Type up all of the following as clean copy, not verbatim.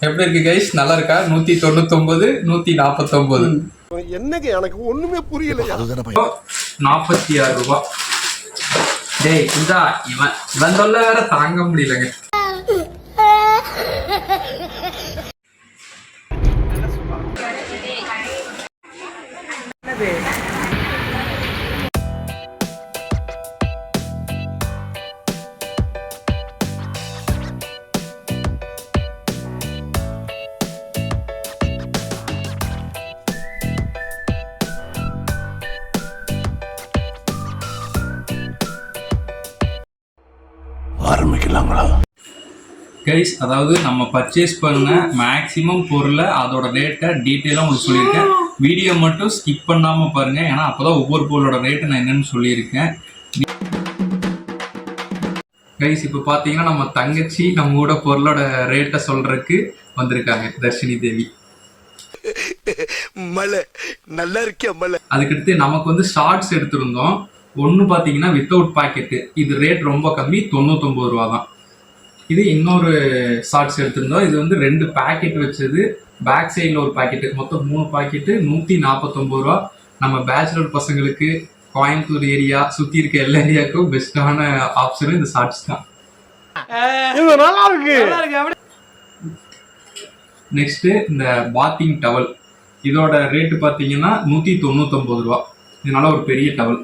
எப்படி இருக்கு கைஸ்? நல்லா இருக்கா? 199 149 என்னங்க எனக்கு ஒண்ணுமே புரியல. 46 ரூபாய். டேய் இந்தா இவன் சொல்ல வேற தாங்க முடியலங்க. ஆரம்பிக்கலாங்களா கைஸ்? அதாவது நம்ம பர்ச்சேஸ் பண்ண மேக்ஸிமம் பொருளை அதோட ரேட்டை டீட்டெயிலாக உங்களுக்கு சொல்லியிருக்கேன். வீடியோ மட்டும் ஸ்கிப் பண்ணாமல் பாருங்கள், ஏன்னா அப்போ தான் ஒவ்வொரு பொருளோட ரேட்டு நான் என்னென்னு சொல்லியிருக்கேன். கைஸ் இப்போ பார்த்தீங்கன்னா நம்ம தங்கச்சி நம்மளோட பொருளோட ரேட்டை சொல்கிறதுக்கு வந்திருக்காங்க, தர்ஷினி தேவி. மலை நல்லா இருக்கே மலை. அதுக்கடுத்து நமக்கு வந்து ஷார்ட்ஸ் எடுத்திருந்தோம். ஒன்று பார்த்தீங்கன்னா வித்தவுட் பாக்கெட்டு, இது ரேட் ரொம்ப கம்மி, 99 ரூபா தான். இது இன்னொரு ஷார்ட்ஸ் எடுத்திருந்தோம். இது வந்து 2 பேக்கெட் வச்சது, பேக் சைடில் ஒரு பாக்கெட்டு, மொத்தம் 3 பாக்கெட்டு 149 ரூபா. நம்ம பேச்சுலர் பசங்களுக்கு கோயம்புத்தூர் ஏரியா சுற்றி இருக்க எல்லா ஏரியாவுக்கும் பெஸ்ட்டான ஆப்ஷன் இந்த ஷார்ட்ஸ் தான். நெக்ஸ்ட்டு இந்த பாத்திங் டவல், இதோட ரேட்டு பார்த்தீங்கன்னா 199 ரூபா. இதனால ஒரு பெரிய டவல்.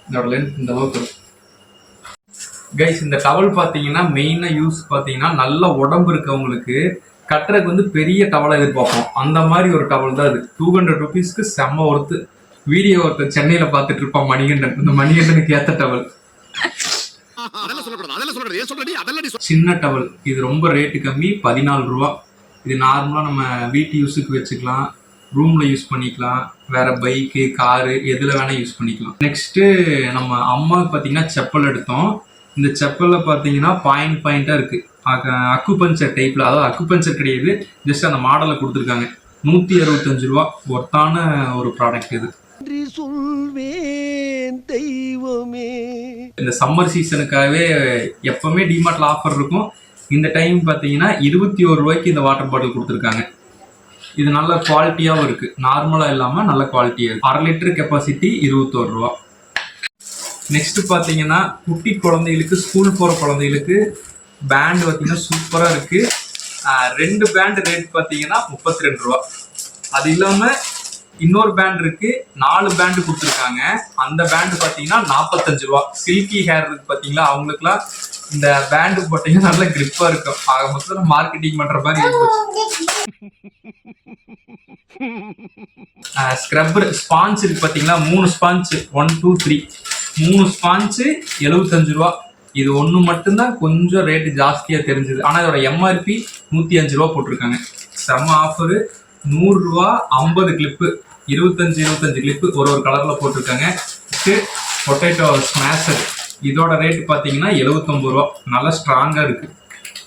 இதோட லென்த் இந்த அளவுக்கு. கைஸ் இந்த டவல் பார்த்தீங்கன்னா மெயினாக யூஸ் பார்த்தீங்கன்னா நல்ல உடம்பு இருக்கவங்களுக்கு கட்டுறதுக்கு வந்து பெரிய டவலை எதிர்பார்ப்போம். அந்த மாதிரி ஒரு டவல் தான் இது. 200 ருபீஸ்க்கு செம்ம ஒருத்து. வீடியோ ஒருத்தர் சென்னையில் பார்த்துட்டு இருப்பான், மணிகண்டன். இந்த மணிகண்டனுக்கு ஏற்ற டவல், சின்ன டவல். இது ரொம்ப ரேட்டு கம்மி, 14 ரூபா. இது நார்மலாக நம்ம வீட்டு யூஸுக்கு வச்சுக்கலாம், ரூமில் யூஸ் பண்ணிக்கலாம், வேற பைக்கு காரு எதில் வேணால் யூஸ் பண்ணிக்கலாம். நெக்ஸ்ட்டு நம்ம அம்மாவுக்கு பார்த்தீங்கன்னா செப்பல் எடுத்தோம். இந்த செப்பலில் பார்த்தீங்கன்னா பாயிண்டாக இருக்குது, அக்குபஞ்சர் டைப்பில். அதாவது அக்குபஞ்சர் கிடையாது, ஜஸ்ட் அந்த மாடலை கொடுத்துருக்காங்க. 165 ரூபா ஒர்த்தான ஒரு ப்ராடக்ட் இது. தெய்வமே, இந்த சம்மர் சீசனுக்காகவே எப்பவுமே டிமார்ட்ல ஆஃபர் இருக்கும். இந்த டைம் பார்த்தீங்கன்னா 21 ரூபாய்க்கு இந்த வாட்டர் பாட்டில் கொடுத்துருக்காங்க. இது நல்ல குவாலிட்டியாகவும் இருக்குது, நார்மலாக இல்லாமல் நல்ல குவாலிட்டியாக இருக்குது. 1/2 லிட்டர் கெப்பாசிட்டி 21 ரூபா. நெக்ஸ்ட் பார்த்தீங்கன்னா குட்டி குழந்தைகளுக்கு, ஸ்கூல் போகிற குழந்தைகளுக்கு பேண்ட் பார்த்தீங்கன்னா சூப்பராக இருக்குது. 2 பேண்ட் ரேட் பார்த்தீங்கன்னா 32 ரூபா. அது இல்லாமல் இன்னொரு பேண்ட் இருக்கு, 4 பேண்ட் கொடுத்துருக்காங்க. அந்த பேண்ட் பார்த்தீங்கன்னா 45 ரூபா. சில்கி ஹேர் இருக்கு பார்த்தீங்களா, அவங்களுக்குலாம் இந்த பேண்டு போட்டீங்கன்னா நல்ல கிரிப்பா இருக்கும். ஆக மொத்தத்தில் மார்க்கெட்டிங் பண்ற மாதிரி ஸ்க்ரப்பர் ஸ்பான்ச் இருக்கு பார்த்தீங்களா, 3 ஸ்பான்ச், 1 2 3 3 ஸ்பான்ச் 75 ரூபா. இது ஒன்று மட்டும்தான் கொஞ்சம் ரேட்டு ஜாஸ்தியாக தெரிஞ்சுது, ஆனால் இதோட எம்ஆர்பி 105 ரூபா போட்டிருக்காங்க. செம்ம ஆஃபரு. 100 ரூபா 50 கிளிப்பு, 25 கிளிப்பு ஒரு கலரில் போட்டிருக்காங்க. பொட்டேட்டோ ஸ்மாஷர், இதோட ரேட்டு பார்த்தீங்கன்னா 79 ரூபா. நல்லா ஸ்ட்ராங்காக இருக்குது,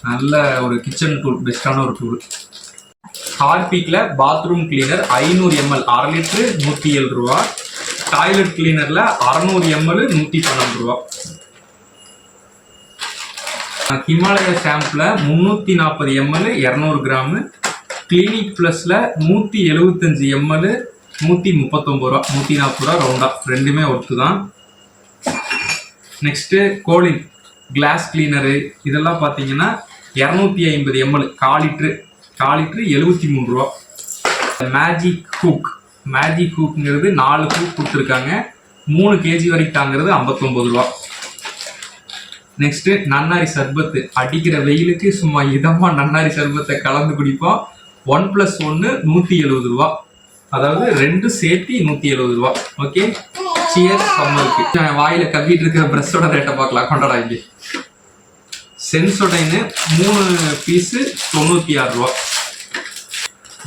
நல்ல ஒரு கிச்சன் டூல், பெஸ்ட்டான ஒரு டூல். ஹார்பிக்கில் பாத்ரூம் கிளீனர் 500 ml 1/2 லிட்டரு 107 ரூபா. டாய்லெட் கிளீனரில் 600 ml 112 ரூபா. ஹிமாலயா ஷாம்பில் 340 ml 200 கிராமு. கிளினிக் ப்ளஸில் 175 ml 139 ரூபா, 140 ரூபா ரவுண்டா. ரெண்டுமே ஒர்த்து தான். நெக்ஸ்ட்டு கோலின் கிளாஸ் கிளீனரு, இதெல்லாம் பார்த்தீங்கன்னா 250 ml 1/4 லிட்ரு 73 ரூபா. மேஜிக் ஹூக்ங்கிறது 4 ஹூக் கொடுத்துருக்காங்க. 3 kg வரைக்கும் தாங்கிறது 59 ரூபா. நெக்ஸ்ட்டு நன்னாரி சர்பத்து, அடிக்கிற வெயிலுக்கு சும்மா இதமாக நன்னாரி சர்பத்தை கலந்து குடிப்போம். 1+1 170 ரூபா. அதாவது 2 சேர்த்து 170 ரூபா. ஓகே, சியர்ஸ் சம்மருக்கு. வாயில கவ்விட்டு இருக்கிற பிரஷோட ரேட்டை பார்க்கலாம், கொண்டாடா. இங்கே சென்சோடைனு 3 பீஸு 96 ரூபா.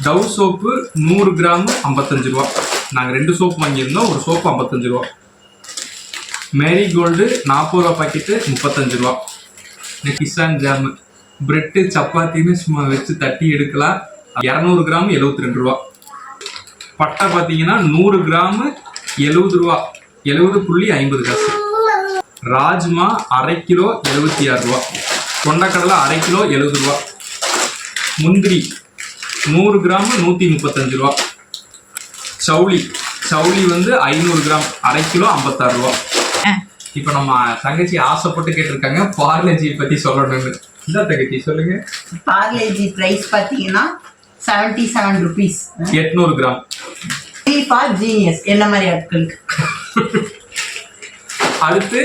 டவ் சோப்பு 100 கிராம் 55 ரூபா. நாங்கள் 2 சோப்பு வாங்கியிருந்தோம், ஒரு சோப்பு 55 ரூபா. மேரிகோல்டு 40 ரூபா பாக்கெட்டு 35 ரூபா. கிசான் ஜாமு, பிரெட்டு சப்பாத்தின்னு சும்மா வச்சு தட்டி எடுக்கலாம், 200 கிராம் 72 ரூபா. பட்டை பார்த்தீங்கன்னா 100 கிராம் 70 ரூபா, 70.50 காசு. ராஜ்மா அரை கிலோ 76 ரூபா. கொண்டக்கடலை அரை கிலோ 70 ரூபா. முந்திரி 100 கிராம் 135 ரூபா. சவுளி வந்து 500 கிராம் அரை கிலோ 56 ரூபா. இப்போ நம்ம தங்கச்சி ஆசைப்பட்டு கேட்டிருக்காங்க பார்லேஜி பத்தி சொல்லணும்னு. என்ன தங்கச்சி சொல்லுங்க. பார்லேஜி பிரைஸ் பார்த்தீங்கன்னா 77 rupees. 800 கிராம். ஃபார் ஜீனியஸ் என்ன மாதிரி ஆட்களுக்கு. அடுத்து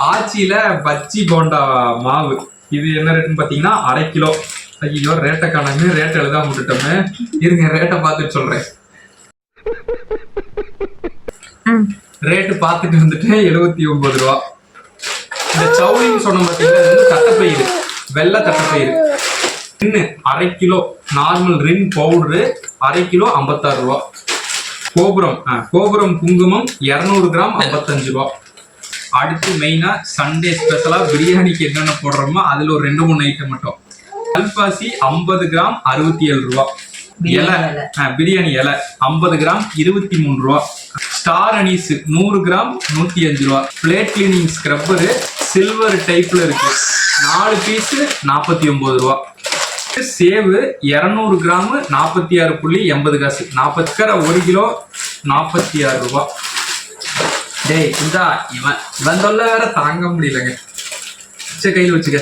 ஆச்சியில பஜ்ஜி போண்டா மாவு, இது என்ன ரேட்டுன்னு பார்த்தீங்கன்னா அரை கிலோ. ஐயோ ரேட்டை காணாங்க, ரேட்டை எழுதாம விட்டுட்டோமே, இருங்க ரேட்டை பார்த்துட்டு சொல்றேன். ரேட்டு பார்த்துட்டு வந்துட்டு 79 ரூபா. இந்த சவுளின்னு சொன்ன பார்த்தீங்கன்னா இது வந்து தட்டைப்பயிறு, வெள்ளை தட்டைப்பயிறு. ரின்னு அரை கிலோ நார்மல் ரின் பவுடரு அரை கிலோ 56 ரூபா. கோபுரம் குங்குமம் 200 கிராம் 55 ரூபா. அடுத்து மெயினா சண்டே ஸ்பெஷலா பிரியாணிக்கு என்னென்ன போடுறோமோ அதுல ஒரு 2-3 ஐட்டம் மட்டும். கல்பாசி 50 கிராம் 67 ரூபா. இலை பிரியாணி இலை 50 கிராம் 23 ரூபா. ஸ்டார் அனீஸ் 100 கிராம் 105 ரூபா. பிளேட் கிளீனிங் ஸ்க்ரப்பரு சில்வர் டைப்ல இருக்கு, 4 பீஸ் 49 ரூபா. சேவு 200 கிராம் 46.80 காசு. 1 கிலோ 46 ரூபா. டேய் இந்தா இவன் சொல்ல வேற தாங்க முடியலங்க. கையில் வச்சுக்க.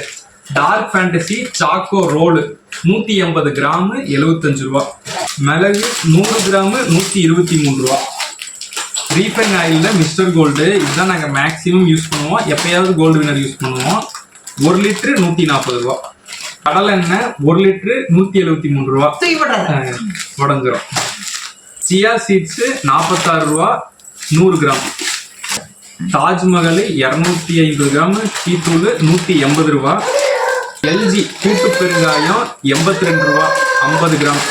Dark fantasy choco roll 180 gram 75 ரூபா. மிளகு 100 கிராம் 123 ரூபா. ரீஃபைன் ஆயிலில் மிஸ்டர் கோல்டு, இதுதான் நாங்கள் மேக்ஸிமம் யூஸ் பண்ணுவோம். எப்பயாவது கோல்டு வினர் யூஸ் பண்ணுவோம். 1 லிட்டரு 140 ரூபா. கடலை எண்ணெய் 1 லிட்டரு 173 ரூபா. உடஞ்சிரும். சியா சீட்ஸு 46 ரூபா 100 கிராம். தாஜ்மஹல் 250 கிராம் டீத்தூள் 180 ரூபா. எல்ஜி கூட்டு பெருங்காயம் 82 ரூபா 50 கிராம்.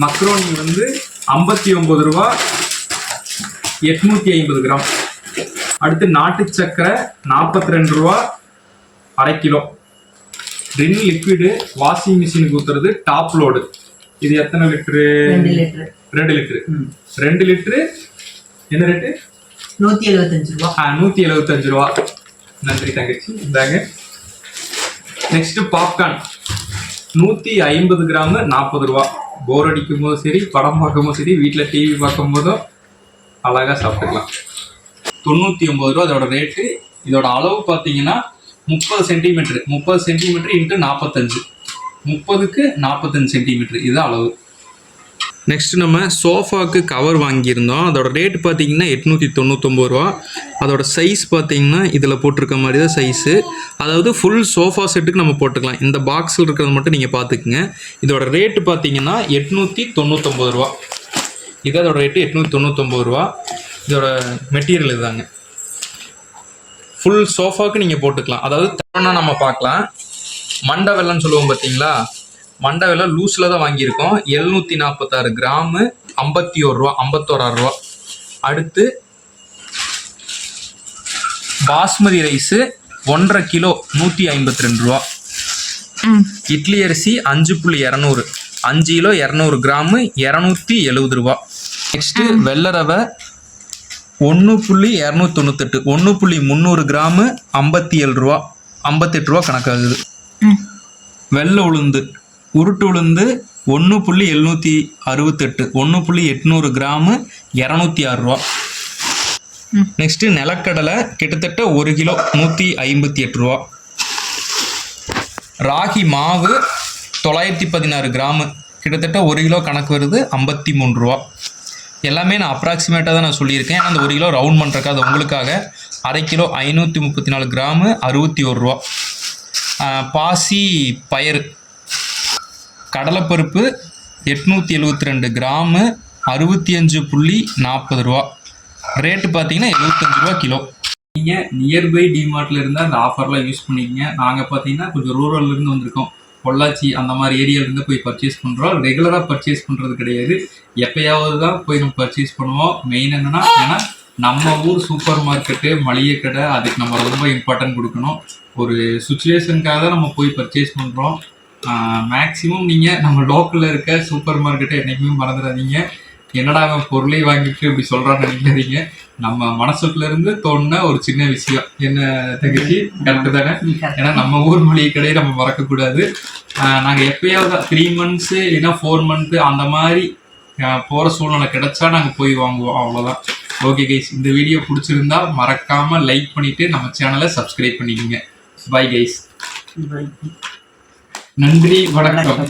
மக்ரோனி வந்து 59 ரூபா 850 கிராம். அடுத்து நாட்டு சக்கரை 42 ரூபா அரை கிலோ. ரின் லிக்விடு வாஷிங் மிஷினுக்கு ஊத்துறது டாப் லோடு. இது எத்தனை லிட்டரு? 2 லிட்டரு. 2 லிட்டரு என்ன ரேட்டு? 175 ரூபா. 175 ரூபா. நன்றி தங்கச்சி. இந்தாங்க. நெக்ஸ்ட் பாப்கார்ன் 150 கிராம் 40 ரூபா. போர் அடிக்கும் போதும் சரி, படம் பார்க்கும் போதும் சரி, வீட்டில் டிவி பார்க்கும் போதும் அழகா சாப்பிட்டுக்கலாம். 99 ரூபா அதோட ரேட்டு. இதோட அளவு பார்த்தீங்கன்னா 30 சென்டிமீட்டர். 30 centimetre into 45. 30க்கு 45 சென்டிமீட்டர் இது அளவு. நெக்ஸ்ட் நம்ம சோஃபாவுக்கு கவர் வாங்கியிருந்தோம். அதோட ரேட் பார்த்தீங்கன்னா 899 ரூபா. அதோட சைஸ் பார்த்தீங்கன்னா இதில் போட்டிருக்க மாதிரி தான் சைஸு. அதாவது ஃபுல் சோஃபா செட்டுக்கு நம்ம போட்டுக்கலாம். இந்த பாக்ஸில் இருக்கிறது மட்டும் நீங்கள் பார்த்துக்குங்க. இதோட ரேட்டு பார்த்தீங்கன்னா 899 ரூபா. இது அதோட ரேட்டு 899 ரூபா. இதோட மெட்டீரியல் இதுதாங்க. ஃபுல் சோஃபாவுக்கு நீங்கள் போட்டுக்கலாம். அதாவது தரம்னா நம்ம பார்க்கலாம். மண்டை வெள்ளம்னு சொல்லுவோம் பார்த்தீங்களா, மண்டை வெள்ளம் லூஸில் தான் வாங்கியிருக்கோம். 746 கிராமு 51 ரூபா 51 ரூபா. அடுத்து பாஸ்மதி ரைஸு 1.5 கிலோ 152 ரூபா. இட்லி அரிசி 5.200 5 கிலோ 200 கிராமு 270 ரூபா. நெக்ஸ்ட்டு வெள்ளை ரவை 1.298 1.300 கிராமு 57 ரூபா 58 ரூபா கணக்காகுது. வெள்ளை உளுந்து உருட்டு உளுந்து 1.768 1.800 கிராமு 206 ரூபா. நெக்ஸ்ட்டு நிலக்கடலை கிட்டத்தட்ட 1 கிலோ 158 ரூபா. ராகி மாவு 916 கிராமு கிட்டத்தட்ட 1 கிலோ கணக்கு வருது 53 ரூபா. எல்லாமே நான் அப்ராக்சிமேட்டாக தான் நான் சொல்லியிருக்கேன். ஏன்னா அந்த 1 கிலோ ரவுண்ட் பண்ணுறக்கா அது உங்களுக்காக. அரை கிலோ 534 கிராமு 61 ரூபா. பாசி பயிறு கடலைப்பருப்பு 872 கிராமு 65.40 ரூபா. ரேட்டு பார்த்தீங்கன்னா 75 ரூபா கிலோ. நீங்கள் நியர்பை டிமார்ட்டில் இருந்தால் அந்த ஆஃபர்லாம் யூஸ் பண்ணிக்கங்க. நாங்கள் பார்த்தீங்கன்னா கொஞ்சம் ரூரல்லேருந்து வந்திருக்கோம். பொள்ளாச்சி அந்த மாதிரி ஏரியாவிலேருந்து போய் பர்ச்சேஸ் பண்ணுறோம். ரெகுலராக பர்ச்சேஸ் பண்ணுறது கிடையாது. எப்பயாவது தான் போய் நம்ம பர்ச்சேஸ் பண்ணுவோம். மெயின் என்னென்னா, ஏன்னா நம்ம ஊர் சூப்பர் மார்க்கெட்டு மளிகை கடை அதுக்கு நம்ம ரொம்ப இம்பார்ட்டன்ட் கொடுக்கணும். ஒரு சுச்சுவேஷனுக்காக தான் நம்ம போய் பர்ச்சேஸ் பண்ணுறோம். மேக்ஸிமம் நீங்கள் நம்ம லோக்கலில் இருக்க சூப்பர் மார்க்கெட்டை என்றைக்குமே மறந்துடாதீங்க. என்னடா அவன் பொருளை வாங்கிட்டு இப்படி சொல்றான்னு நினைக்காதீங்க. நம்ம மனசுக்குள்ள இருந்து தோணுன ஒரு சின்ன விஷயம். என்ன தங்கச்சி, கரெக்டு தானே? ஏன்னா நம்ம ஊர் மளிகை கடையை நம்ம மறக்கக்கூடாது. நாங்கள் எப்பயாவது 3 months இல்லைன்னா 4 months அந்த மாதிரி போகிற சூழ்நிலை கிடைச்சா நாங்கள் போய் வாங்குவோம், அவ்வளோதான். ஓகே கைஸ், இந்த வீடியோ பிடிச்சிருந்தா மறக்காமல் லைக் பண்ணிவிட்டு நம்ம சேனலை சப்ஸ்கிரைப் பண்ணிக்கோங்க. பாய் கைஸ், நன்றி, வணக்கம்.